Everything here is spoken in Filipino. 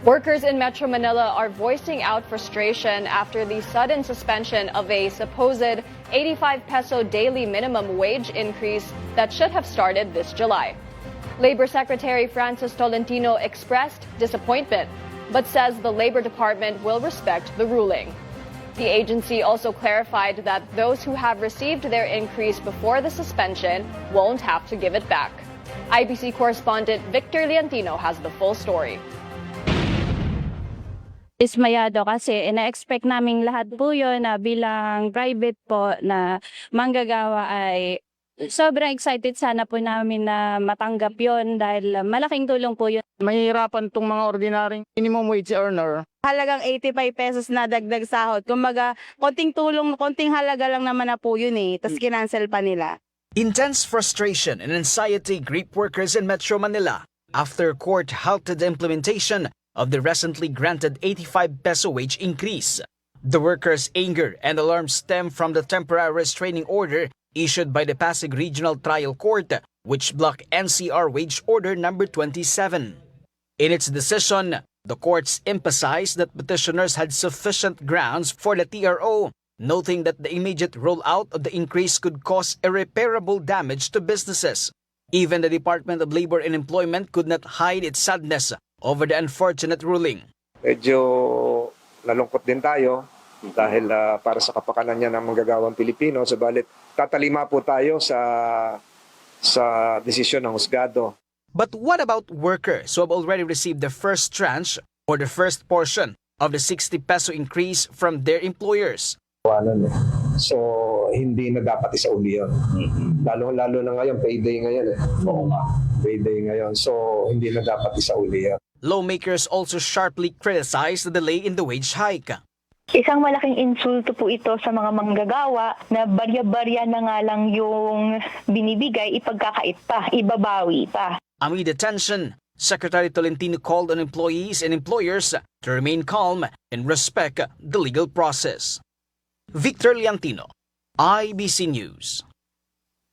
Workers in Metro Manila are voicing out frustration after the sudden suspension of a supposed 85 peso daily minimum wage increase that should have started this July. Labor Secretary Francis Tolentino expressed disappointment, but says the Labor Department will respect the ruling. The agency also clarified that those who have received their increase before the suspension won't have to give it back. IBC correspondent Victor Leontino has the full story. Dismayado kasi ina-expect naming lahat po yun na bilang private po na manggagawa ay sobrang excited sana po namin na matanggap yon dahil malaking tulong po yun. Mahihirapan itong mga ordinaryong minimum wage earner. Halagang 85 pesos na dagdag sahod. Kumbaga, konting tulong, konting halaga lang naman na po yun Tapos kinancel pa nila. Intense frustration and anxiety grip workers in Metro Manila after court halted the implementation of the recently granted 85 peso wage increase. The workers' anger and alarm stem from the temporary restraining order issued by the Pasig Regional Trial Court, which blocked NCR Wage Order number 27. In its decision, the courts emphasized that petitioners had sufficient grounds for the TRO, noting that the immediate rollout of the increase could cause irreparable damage to businesses. Even the Department of Labor and Employment could not hide its sadness over the unfortunate ruling. Medyo nalungkot din tayo dahil para sa kapakanan niya ng manggagawang Pilipino, subalit tatalima po tayo sa desisyon ng husgado. But what about workers who have already received the first tranche or the first portion of the 60 peso increase from their employers? So, hindi na dapat isauli yun. Lalo na ngayon, payday ngayon Oo nga. Payday ngayon. So, hindi na dapat isauli yan. Lawmakers also sharply criticized the delay in the wage hike. Isang malaking insulto po ito sa mga manggagawa na barya-barya na nga lang yung binibigay, ipagkakait pa, ibabawi pa. Amid the tension, Secretary Tolentino called on employees and employers to remain calm and respect the legal process. Victor Leontino, IBC News.